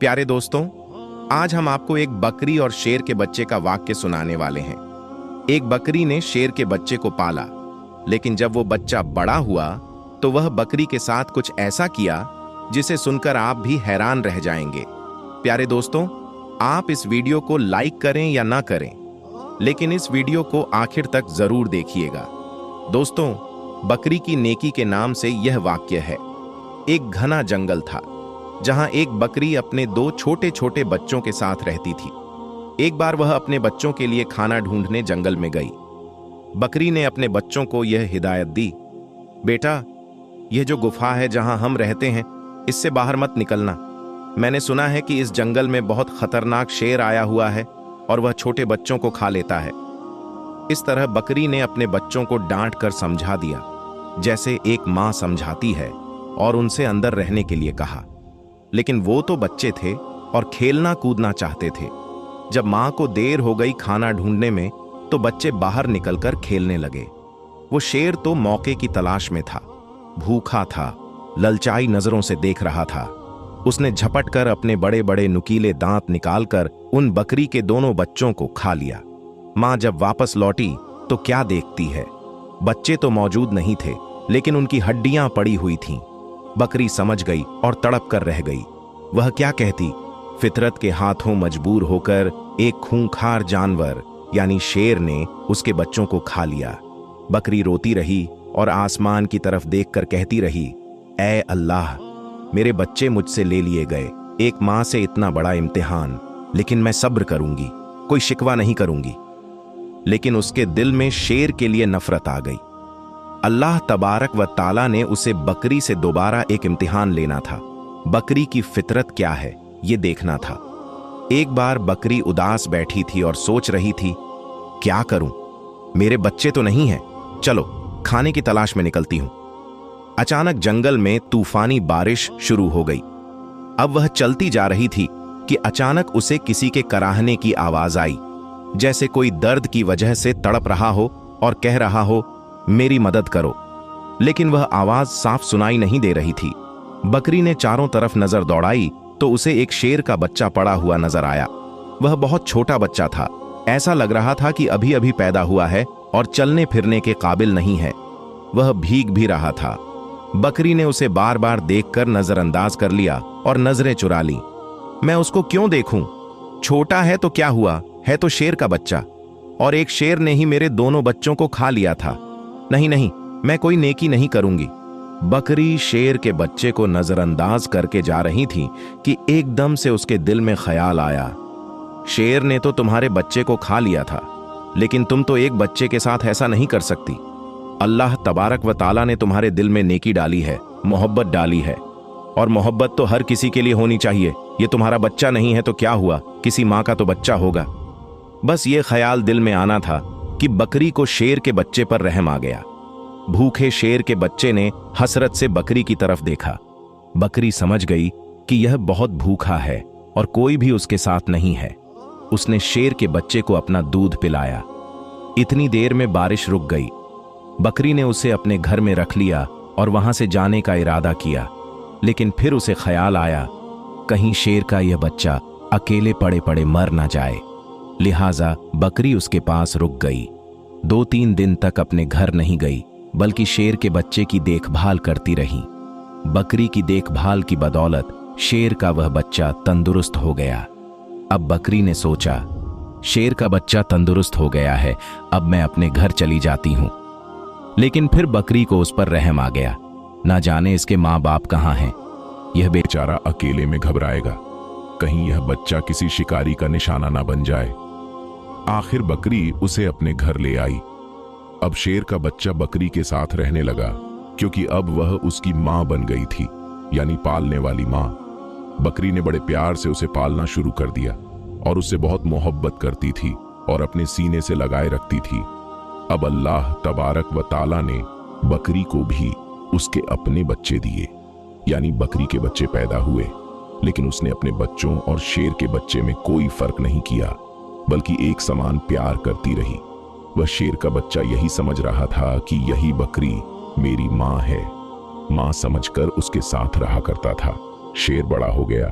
प्यारे दोस्तों, आज हम आपको एक बकरी और शेर के बच्चे का वाक्य सुनाने वाले हैं। एक बकरी ने शेर के बच्चे को पाला, लेकिन जब वो बच्चा बड़ा हुआ तो वह बकरी के साथ कुछ ऐसा किया जिसे सुनकर आप भी हैरान रह जाएंगे। प्यारे दोस्तों, आप इस वीडियो को लाइक करें या ना करें, लेकिन इस वीडियो को आखिर तक जरूर देखिएगा। दोस्तों, बकरी की नेकी के नाम से यह वाक्य है। एक घना जंगल था जहां एक बकरी अपने दो छोटे छोटे बच्चों के साथ रहती थी। एक बार वह अपने बच्चों के लिए खाना ढूंढने जंगल में गई। बकरी ने अपने बच्चों को यह हिदायत दी, बेटा, यह जो गुफा है जहां हम रहते हैं, इससे बाहर मत निकलना। मैंने सुना है कि इस जंगल में बहुत खतरनाक शेर आया हुआ है और वह छोटे बच्चों को खा लेता है। इस तरह बकरी ने अपने बच्चों को डांट कर समझा दिया, जैसे एक मां समझाती है, और उनसे अंदर रहने के लिए कहा। लेकिन वो तो बच्चे थे और खेलना कूदना चाहते थे। जब मां को देर हो गई खाना ढूंढने में, तो बच्चे बाहर निकलकर खेलने लगे। वो शेर तो मौके की तलाश में था, भूखा था, ललचाई नजरों से देख रहा था। उसने झपट कर अपने बड़े बड़े नुकीले दांत निकालकर उन बकरी के दोनों बच्चों को खा लिया। मां जब वापस लौटी तो क्या देखती है, बच्चे तो मौजूद नहीं थे, लेकिन उनकी हड्डियां पड़ी हुई थीं। बकरी समझ गई और तड़प कर रह गई। वह क्या कहती? फितरत के हाथों मजबूर होकर एक खूंखार जानवर यानी शेर ने उसके बच्चों को खा लिया। बकरी रोती रही और आसमान की तरफ देखकर कहती रही, ऐ अल्लाह, मेरे बच्चे मुझसे ले लिए गए। एक मां से इतना बड़ा इम्तिहान, लेकिन मैं सब्र करूंगी, कोई शिकवा नहीं करूंगी। लेकिन उसके दिल में शेर के लिए नफरत आ गई। अल्लाह तबारक व ताला ने उसे बकरी से दोबारा एक इम्तिहान लेना था। बकरी की फितरत क्या है, ये देखना था। एक बार बकरी उदास बैठी थी और सोच रही थी, क्या करूं, मेरे बच्चे तो नहीं हैं, चलो खाने की तलाश में निकलती हूं। अचानक जंगल में तूफानी बारिश शुरू हो गई। अब वह चलती जा रही थी कि अचानक उसे किसी के कराहने की आवाज आई, जैसे कोई दर्द की वजह से तड़प रहा हो और कह रहा हो, मेरी मदद करो। लेकिन वह आवाज साफ सुनाई नहीं दे रही थी। बकरी ने चारों तरफ नजर दौड़ाई तो उसे एक शेर का बच्चा पड़ा हुआ नजर आया। वह बहुत छोटा बच्चा था, ऐसा लग रहा था कि अभी अभी पैदा हुआ है और चलने फिरने के काबिल नहीं है। वह भीग भी रहा था। बकरी ने उसे बार बार देखकर नजरअंदाज कर लिया और नजरें चुरा ली। मैं उसको क्यों देखूं? छोटा है तो क्या हुआ, है तो शेर का बच्चा, और एक शेर ने ही मेरे दोनों बच्चों को खा लिया था। नहीं नहीं, मैं कोई नेकी नहीं करूंगी। बकरी शेर के बच्चे को नजरअंदाज करके जा रही थी कि एकदम से उसके दिल में ख्याल आया, शेर ने तो तुम्हारे बच्चे को खा लिया था, लेकिन तुम तो एक बच्चे के साथ ऐसा नहीं कर सकती। अल्लाह तबारक व ताला ने तुम्हारे दिल में नेकी डाली है, मोहब्बत डाली है, और मोहब्बत तो हर किसी के लिए होनी चाहिए। ये तुम्हारा बच्चा नहीं है तो क्या हुआ, किसी माँ का तो बच्चा होगा। बस ये ख्याल दिल में आना था कि बकरी को शेर के बच्चे पर रहम आ गया। भूखे शेर के बच्चे ने हसरत से बकरी की तरफ देखा। बकरी समझ गई कि यह बहुत भूखा है और कोई भी उसके साथ नहीं है। उसने शेर के बच्चे को अपना दूध पिलाया। इतनी देर में बारिश रुक गई। बकरी ने उसे अपने घर में रख लिया और वहां से जाने का इरादा किया, लेकिन फिर उसे ख्याल आया, कहीं शेर का यह बच्चा अकेले पड़े पड़े मर ना जाए। लिहाजा बकरी उसके पास रुक गई। 2-3 दिन तक अपने घर नहीं गई, बल्कि शेर के बच्चे की देखभाल करती रही। बकरी की देखभाल की बदौलत शेर का वह बच्चा तंदुरुस्त हो गया। अब बकरी ने सोचा, शेर का बच्चा तंदुरुस्त हो गया है, अब मैं अपने घर चली जाती हूं। लेकिन फिर बकरी को उस पर रहम आ गया। ना जाने इसके माँ बाप कहाँ हैं। यह बेचारा अकेले में घबराएगा, कहीं यह बच्चा किसी शिकारी का निशाना ना बन जाए। आखिर बकरी उसे अपने घर ले आई। अब शेर का बच्चा बकरी के साथ रहने लगा, क्योंकि अब वह उसकी मां बन गई थी, यानी पालने वाली मां। बकरी ने बड़े प्यार से उसे पालना शुरू कर दिया और उससे बहुत मोहब्बत करती थी और अपने सीने से लगाए रखती थी। अब अल्लाह तबारक व ताला ने बकरी को भी उसके अपने बच्चे दिए, यानी बकरी के बच्चे पैदा हुए। लेकिन उसने अपने बच्चों और शेर के बच्चे में कोई फर्क नहीं किया, बल्कि एक समान प्यार करती रही। वह शेर का बच्चा यही समझ रहा था कि यही बकरी मेरी माँ है। माँ समझकर उसके साथ रहा करता था। शेर बड़ा हो गया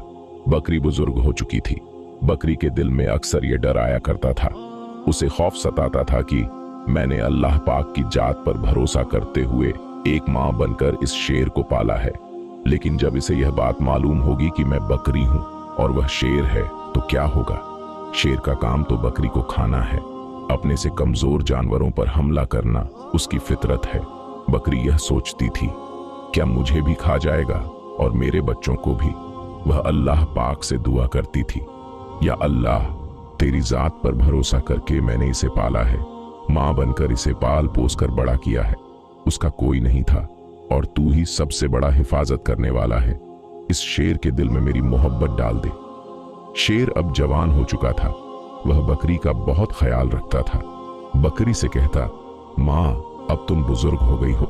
बकरी बुजुर्ग हो चुकी थी। बकरी के दिल में अक्सर ये डर आया करता था। उसे खौफ सताता था कि मैंने अल्लाह पाक की जात पर भरोसा करते हुए एक मां बनकर इस शेर को पाला है, लेकिन जब इसे यह बात मालूम होगी कि मैं बकरी हूं और वह शेर है तो क्या होगा। शेर का काम तो बकरी को खाना है, अपने से कमजोर जानवरों पर हमला करना उसकी फितरत है। बकरी यह सोचती थी, क्या मुझे भी खा जाएगा और मेरे बच्चों को भी। वह अल्लाह पाक से दुआ करती थी, या अल्लाह, तेरी जात पर भरोसा करके मैंने इसे पाला है, मां बनकर इसे पाल पोस कर बड़ा किया है। उसका कोई नहीं था और तू ही सबसे बड़ा हिफाजत करने वाला है। इस शेर के दिल में मेरी मोहब्बत डाल दे। शेर अब जवान हो चुका था। वह बकरी का बहुत ख्याल रखता था। बकरी से कहता, मां, अब तुम बुजुर्ग हो गई हो,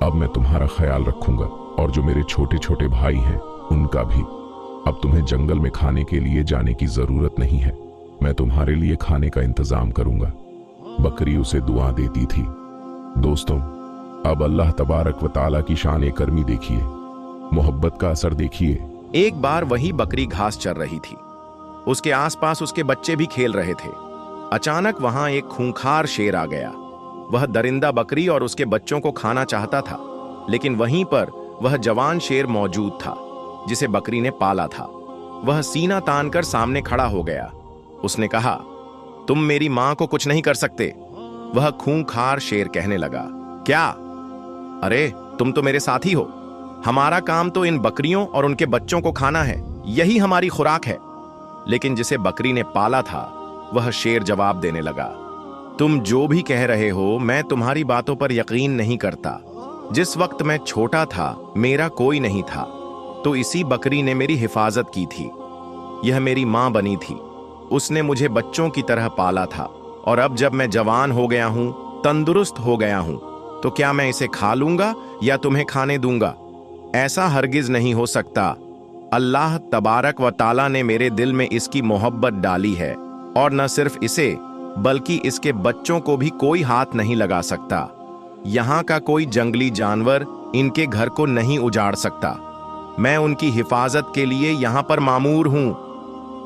अब मैं तुम्हारा ख्याल रखूंगा और जो मेरे छोटे छोटे भाई हैं उनका भी। अब तुम्हें जंगल में खाने के लिए जाने की जरूरत नहीं है, मैं तुम्हारे लिए खाने का इंतजाम करूंगा। बकरी उसे दुआ देती थी। दोस्तों, अब अल्लाह तबारक व ताला की शान करमी देखिए, मोहब्बत का असर देखिए। एक बार वही बकरी घास चर रही थी। उसके आसपास उसके बच्चे भी खेल रहे थे। अचानक वहां एक खूंखार शेर आ गया। वह दरिंदा बकरी और उसके बच्चों को खाना चाहता था, लेकिन वहीं पर वह जवान शेर मौजूद था जिसे बकरी ने पाला था। वह सीना तान कर सामने खड़ा हो गया। उसने कहा, तुम मेरी मां को कुछ नहीं कर सकते। वह खूंखार शेर कहने लगा, क्या? अरे, तुम तो मेरे साथी हो। हमारा काम तो इन बकरियों और उनके बच्चों को खाना है, यही हमारी खुराक है। लेकिन जिसे बकरी ने पाला था वह शेर जवाब देने लगा, तुम जो भी कह रहे हो मैं तुम्हारी बातों पर यकीन नहीं करता। जिस वक्त मैं छोटा था मेरा कोई नहीं था, तो इसी बकरी ने मेरी हिफाजत की थी। यह मेरी मां बनी थी। उसने मुझे बच्चों की तरह पाला था और अब जब मैं जवान हो गया हूं, तंदुरुस्त हो गया हूं, तो क्या मैं इसे खा लूंगा या तुम्हें खाने दूंगा? ऐसा हरगिज नहीं हो सकता। अल्लाह तबारक व ताला ने मेरे दिल में इसकी मोहब्बत डाली है और न सिर्फ इसे बल्कि इसके बच्चों को भी कोई हाथ नहीं लगा सकता। यहाँ का कोई जंगली जानवर इनके घर को नहीं उजाड़ सकता। मैं उनकी हिफाजत के लिए यहाँ पर मामूर हूँ।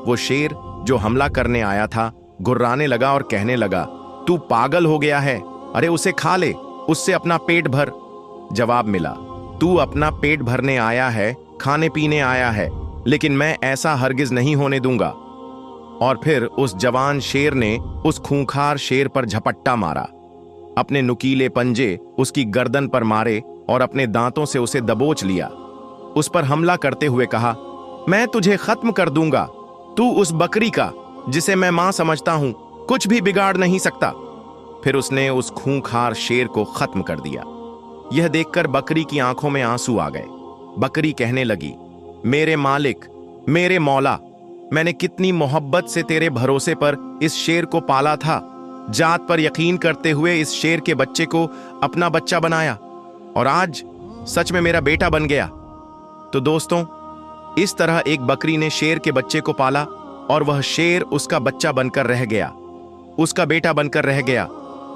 वो शेर जो हमला करने आया था गुर्राने लगा और कहने लगा, तू पागल हो गया है? अरे उसे खा ले, उससे अपना पेट भर। जवाब मिला, तू अपना पेट भरने आया है, खाने पीने आया है, लेकिन मैं ऐसा हरगिज नहीं होने दूंगा। और फिर उस जवान शेर ने उस खूंखार शेर पर झपट्टा मारा। अपने नुकीले पंजे उसकी गर्दन पर मारे और अपने दांतों से उसे दबोच लिया। उस पर हमला करते हुए कहा, मैं तुझे खत्म कर दूंगा। तू उस बकरी का, जिसे मैं मां समझता हूं, कुछ भी बिगाड़ नहीं सकता। फिर उसने उस खूंखार शेर को खत्म कर दिया। यह देखकर बकरी की आंखों में आंसू आ गए। बकरी कहने लगी, मेरे मालिक, मेरे मौला, मैंने कितनी मोहब्बत से तेरे भरोसे पर इस शेर को पाला था। जात पर यकीन करते हुए इस शेर के बच्चे को अपना बच्चा बनाया और आज सच में मेरा बेटा बन गया। तो दोस्तों, इस तरह एक बकरी ने शेर के बच्चे को पाला और वह शेर उसका बच्चा बनकर रह गया, उसका बेटा बनकर रह गया।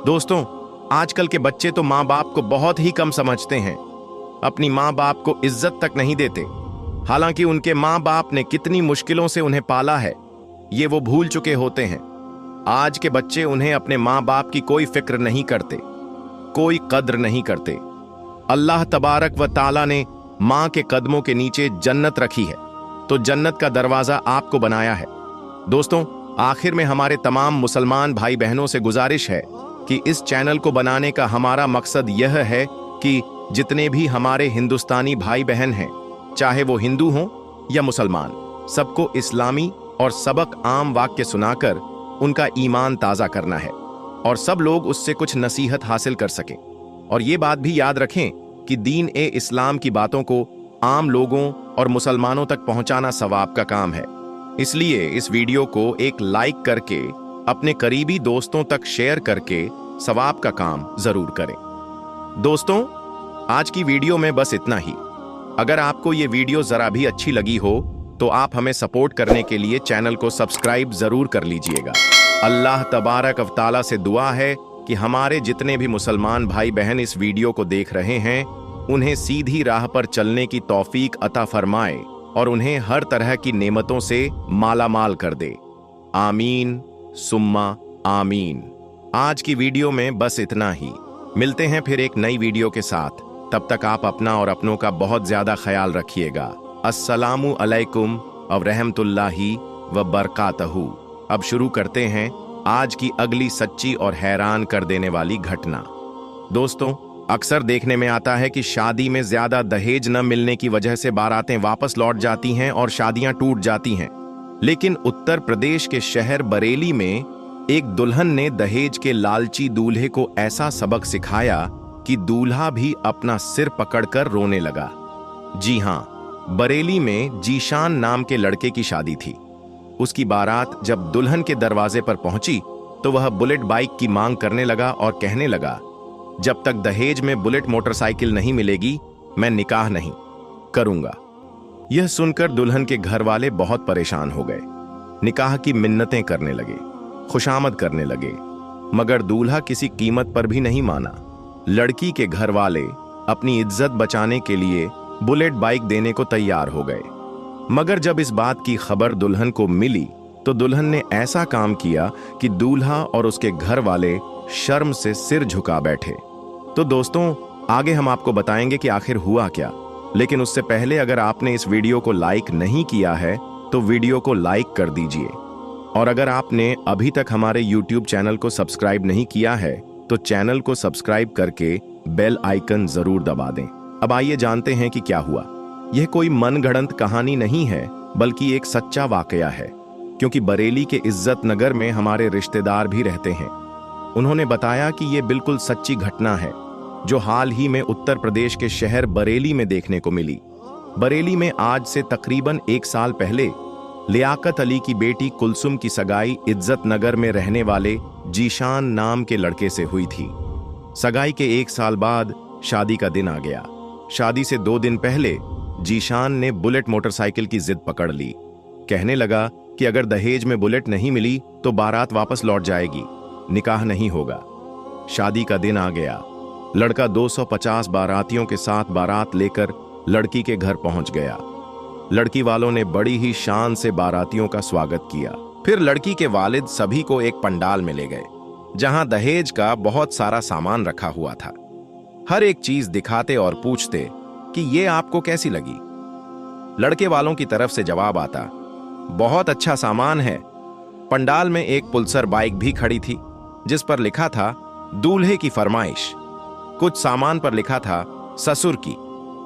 दोस्तों, आजकल के बच्चे तो माँ बाप को बहुत ही कम समझते हैं, अपनी माँ बाप को इज्जत तक नहीं देते। हालांकि उनके माँ बाप ने कितनी मुश्किलों से उन्हें पाला है, ये वो भूल चुके होते हैं। आज के बच्चे उन्हें अपने माँ बाप की कोई फिक्र नहीं करते, कोई कद्र नहीं करते। अल्लाह तबारक व ताला ने माँ के कदमों के नीचे जन्नत रखी है, तो जन्नत का दरवाजा आपको बनाया है। दोस्तों, आखिर में हमारे तमाम मुसलमान भाई बहनों से गुजारिश है कि इस चैनल को बनाने का हमारा मकसद यह है कि जितने भी हमारे हिंदुस्तानी भाई बहन हैं, चाहे वो हिंदू हों या मुसलमान, सबको इस्लामी और सबक आम वाक्य सुनाकर उनका ईमान ताज़ा करना है और सब लोग उससे कुछ नसीहत हासिल कर सकें। और ये बात भी याद रखें कि दीन ए इस्लाम की बातों को आम लोगों और मुसलमानों तक पहुंचाना सवाब का काम है। इसलिए इस वीडियो को एक लाइक करके अपने करीबी दोस्तों तक शेयर करके सवाब का काम जरूर करें। दोस्तों, आज की वीडियो में बस इतना ही। अगर आपको ये वीडियो जरा भी अच्छी लगी हो तो आप हमें सपोर्ट करने के लिए चैनल को सब्सक्राइब जरूर कर लीजिएगा। अल्लाह तबारक व ताला से दुआ है कि हमारे जितने भी मुसलमान भाई बहन इस वीडियो को देख रहे हैं, उन्हें सीधी राह पर चलने की तौफीक अता फरमाए। और उन्हें हर तरह की नेमतों से मालामाल कर दे। आमीन सुम्मा आमीन। आज की वीडियो में बस इतना ही। मिलते हैं फिर एक नई वीडियो के साथ। तब तक आप अपना और अपनों का बहुत ज्यादा ख्याल रखिएगा। अस्सलामु अलैकुम और रहमतुल्लाहि व बरकातहू। अब शुरू करते हैं आज की अगली सच्ची और हैरान कर देने वाली घटना। दोस्तों, अक्सर देखने में आता है कि शादी में ज्यादा दहेज न मिलने की वजह से बारातें वापस लौट जाती हैं और शादियां टूट जाती हैं। लेकिन उत्तर प्रदेश के शहर बरेली में एक दुल्हन ने दहेज के लालची दूल्हे को ऐसा सबक सिखाया कि दूल्हा भी अपना सिर पकड़कर रोने लगा। जी हां, बरेली में जीशान नाम के लड़के की शादी थी। उसकी बारात जब दुल्हन के दरवाजे पर पहुंची तो वह बुलेट बाइक की मांग करने लगा और कहने लगा, जब तक दहेज में बुलेट मोटरसाइकिल नहीं मिलेगी मैं निकाह नहीं करूंगा। यह सुनकर दुल्हन के घर वाले बहुत परेशान हो गए। निकाह की मिन्नतें करने लगे, खुशामद करने लगे, मगर दूल्हा किसी कीमत पर भी नहीं माना। लड़की के घर वाले अपनी इज्जत बचाने के लिए बुलेट बाइक देने को तैयार हो गए। मगर जब इस बात की खबर दुल्हन को मिली तो दुल्हन ने ऐसा काम किया कि दूल्हा और उसके घर वाले शर्म से सिर झुका बैठे। तो दोस्तों, आगे हम आपको बताएंगे कि आखिर हुआ क्या। लेकिन उससे पहले अगर आपने इस वीडियो को लाइक नहीं किया है तो वीडियो को लाइक कर दीजिए, और अगर आपने अभी तक हमारे YouTube चैनल को सब्सक्राइब नहीं किया है तो चैनल को सब्सक्राइब करके बेल आइकन जरूर दबा दें। अब आइए जानते हैं कि क्या हुआ। यह कोई मनगढ़ंत कहानी नहीं है, बल्कि एक सच्चा वाकया है, क्योंकि बरेली के इज्जत नगर में हमारे रिश्तेदार भी रहते हैं। उन्होंने बताया कि यह बिल्कुल सच्ची घटना है जो हाल ही में उत्तर प्रदेश के शहर बरेली में देखने को मिली। बरेली में आज से तकरीबन 1 साल पहले लियाकत अली की बेटी कुलसुम की सगाई इज्जत नगर में रहने वाले जीशान नाम के लड़के से हुई थी। सगाई के 1 साल बाद शादी का दिन आ गया। शादी से 2 दिन पहले जीशान ने बुलेट मोटरसाइकिल की जिद पकड़ ली। कहने लगा कि अगर दहेज में बुलेट नहीं मिली तो बारात वापस लौट जाएगी, निकाह नहीं होगा। शादी का दिन आ गया। लड़का 250 बारातियों के साथ बारात लेकर लड़की के घर पहुंच गया। लड़की वालों ने बड़ी ही शान से बारातियों का स्वागत किया। फिर लड़की के वालिद सभी को एक पंडाल में ले गए, जहां दहेज का बहुत सारा सामान रखा हुआ था। हर एक चीज दिखाते और पूछते कि ये आपको कैसी लगी। लड़के वालों की तरफ से जवाब आता, बहुत अच्छा सामान है। पंडाल में एक पल्सर बाइक भी खड़ी थी, जिस पर लिखा था दूल्हे की फरमाइश। कुछ सामान पर लिखा था ससुर की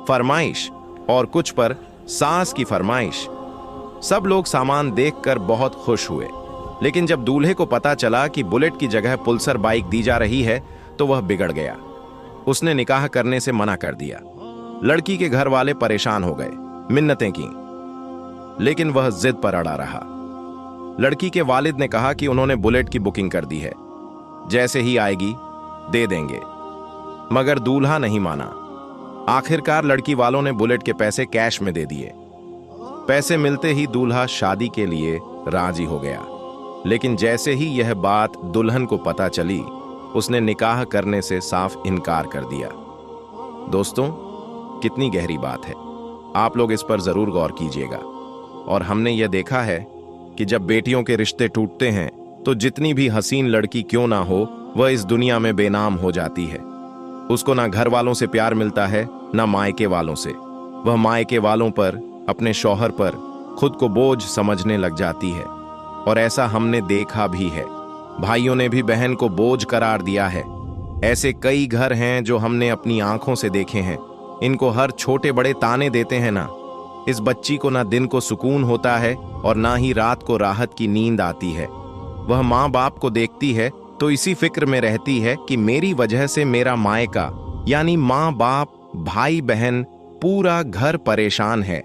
फरमाइश और कुछ पर सास की फरमाइश। सब लोग सामान देखकर बहुत खुश हुए। लेकिन जब दूल्हे को पता चला कि बुलेट की जगह पल्सर बाइक दी जा रही है तो वह बिगड़ गया। उसने निकाह करने से मना कर दिया। लड़की के घर वाले परेशान हो गए, मिन्नतें की, लेकिन वह जिद पर अड़ा रहा। लड़की के वालिद ने कहा कि उन्होंने बुलेट की बुकिंग कर दी है, जैसे ही आएगी दे देंगे, मगर दूल्हा नहीं माना। आखिरकार लड़की वालों ने बुलेट के पैसे कैश में दे दिए। पैसे मिलते ही दूल्हा शादी के लिए राजी हो गया। लेकिन जैसे ही यह बात दुल्हन को पता चली, उसने निकाह करने से साफ इनकार कर दिया। दोस्तों, कितनी गहरी बात है। आप लोग इस पर जरूर गौर कीजिएगा। और हमने यह देखा है कि जब बेटियों के रिश्ते टूटते हैं तो जितनी भी हसीन लड़की क्यों ना हो, वह इस दुनिया में बेनाम हो जाती है। उसको ना घर वालों से प्यार मिलता है, ना मायके वालों से। वह मायके वालों पर, अपने शौहर पर खुद को बोझ समझने लग जाती है। और ऐसा हमने देखा भी है। भाइयों ने भी बहन को बोझ करार दिया है। ऐसे कई घर हैं जो हमने अपनी आंखों से देखे हैं। इनको हर छोटे बड़े ताने देते हैं ना। इस बच्ची को ना दिन को सुकून होता है और ना ही रात को राहत की नींद आती है। वह माँ बाप को देखती है तो इसी फिक्र में रहती है कि मेरी वजह से मेरा मायका, यानी माँ बाप, भाई बहन, पूरा घर परेशान है,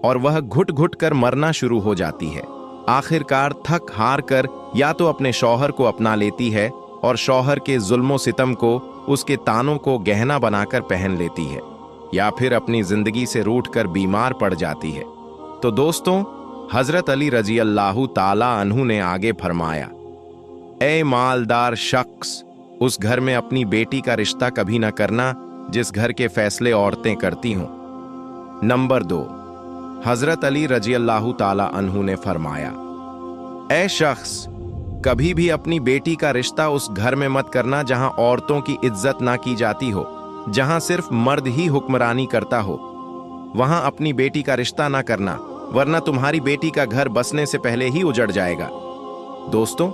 और वह घुट घुट कर मरना शुरू हो जाती है। आखिरकार थक हार कर या तो अपने शौहर को अपना लेती है और शौहर के जुल्मो सितम को, उसके तानों को गहना बनाकर पहन लेती है, या फिर अपनी जिंदगी से रूठकर बीमार पड़ जाती है। तो दोस्तों, हजरत अली रजी अल्लाहु ताला अन्हु ने आगे फरमाया, ए मालदार शख्स, उस घर में अपनी बेटी का रिश्ता कभी ना करना जिस घर के फैसले औरतें करती हों। नंबर 2, हजरत अली रजी अल्लाह ताला अन्हु ने फरमाया, ऐ शख्स, कभी भी अपनी बेटी का रिश्ता उस घर में मत करना जहां औरतों की इज्जत ना की जाती हो, जहां सिर्फ मर्द ही हुक्मरानी करता हो। वहां अपनी बेटी का रिश्ता ना करना, वरना तुम्हारी बेटी का घर बसने से पहले ही उजड़ जाएगा। दोस्तों,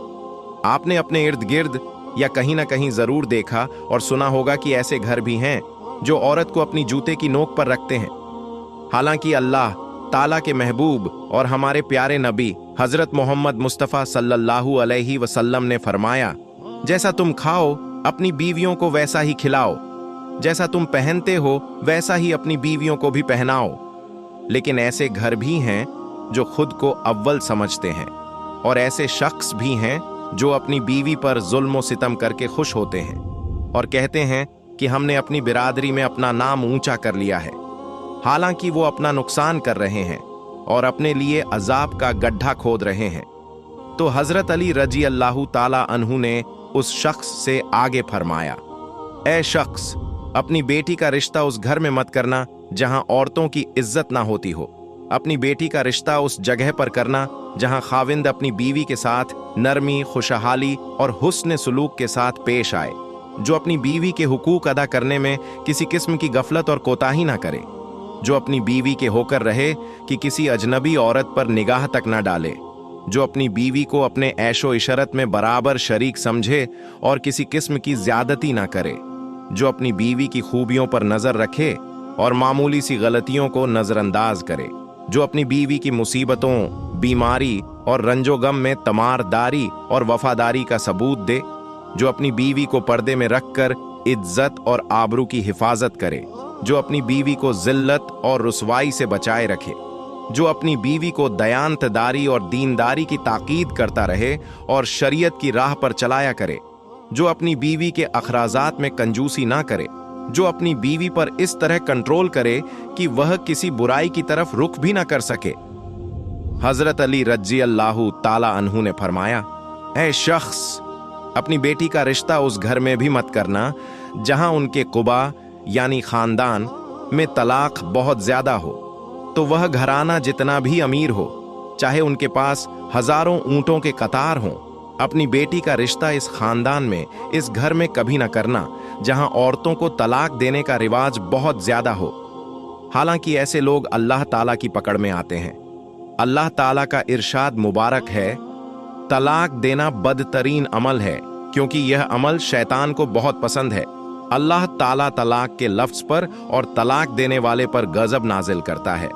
आपने अपने इर्द गिर्द या कहीं ना कहीं जरूर देखा और सुना होगा कि ऐसे घर भी हैं जो औरत को अपनी जूते की नोक पर रखते हैं। हालांकि अल्लाह ताला के महबूब और हमारे प्यारे नबी हजरत मोहम्मद मुस्तफ़ा सल्लल्लाहु अलैहि वसल्लम ने फरमाया, जैसा तुम खाओ अपनी बीवियों को वैसा ही खिलाओ, जैसा तुम पहनते हो वैसा ही अपनी बीवियों को भी पहनाओ। लेकिन ऐसे घर भी हैं जो खुद को अव्वल समझते हैं, और ऐसे शख्स भी हैं जो अपनी बीवी पर जुल्म सितम करके खुश होते हैं और कहते हैं कि हमने अपनी बिरादरी में अपना नाम ऊंचा कर लिया है। हालांकि वो अपना नुकसान कर रहे हैं और अपने लिए अजाब का गड्ढा खोद रहे हैं। तो हजरत अली रजी अल्लाह ताला अन्हु ने उस शख्स से आगे फरमाया, ऐ शख्स, अपनी बेटी का रिश्ता उस घर में मत करना जहां औरतों की इज्जत ना होती हो। अपनी बेटी का रिश्ता उस जगह पर करना जहां खाविंद अपनी बीवी के साथ नरमी, खुशहाली और हुस्न सुलूक के साथ पेश आए, जो अपनी बीवी के हुकूक अदा करने में किसी किस्म की गफलत और कोताही ना करे, जो अपनी बीवी के होकर रहे कि किसी अजनबी औरत पर निगाह तक ना डाले, जो अपनी बीवी को अपने ऐशो इशरत में बराबर शरीक समझे और किसी किस्म की ज्यादती ना करे, जो अपनी बीवी की खूबियों पर नजर रखे और मामूली सी गलतियों को नजरअंदाज करे, जो अपनी बीवी की मुसीबतों, बीमारी और रंजोगम में तमारदारी और वफादारी का सबूत दे, जो अपनी बीवी को पर्दे में रखकर इज्जत और आबरू की हिफाजत करे, जो अपनी बीवी को जिल्लत और रुसवाई से बचाए रखे, जो अपनी बीवी को दयानतदारी और दीनदारी की ताकीद करता रहे और शरीयत की राह पर चलाया करे, जो अपनी बीवी के अखराजात में कंजूसी ना करे, जो अपनी बीवी पर इस तरह कंट्रोल करे कि वह किसी बुराई की तरफ रुख भी ना कर सके। हजरत अली रजी अल्लाह ताला अन्हु ने फरमाया, ऐ शख्स, अपनी बेटी का रिश्ता उस घर में भी मत करना जहां उनके कुबा यानी खानदान में तलाक बहुत ज्यादा हो। तो वह घराना जितना भी अमीर हो, चाहे उनके पास हजारों ऊंटों के कतार हों, अपनी बेटी का रिश्ता इस खानदान में, इस घर में कभी ना करना जहां औरतों को तलाक देने का रिवाज बहुत ज्यादा हो। हालांकि ऐसे लोग अल्लाह ताला की पकड़ में आते हैं। अल्लाह ताला का इरशाद मुबारक है, तलाक देना बदतरीन अमल है, क्योंकि यह अमल शैतान को बहुत पसंद है। अल्लाह ताला तलाक के लफ्ज पर और तलाक देने वाले पर गजब नाजिल करता है।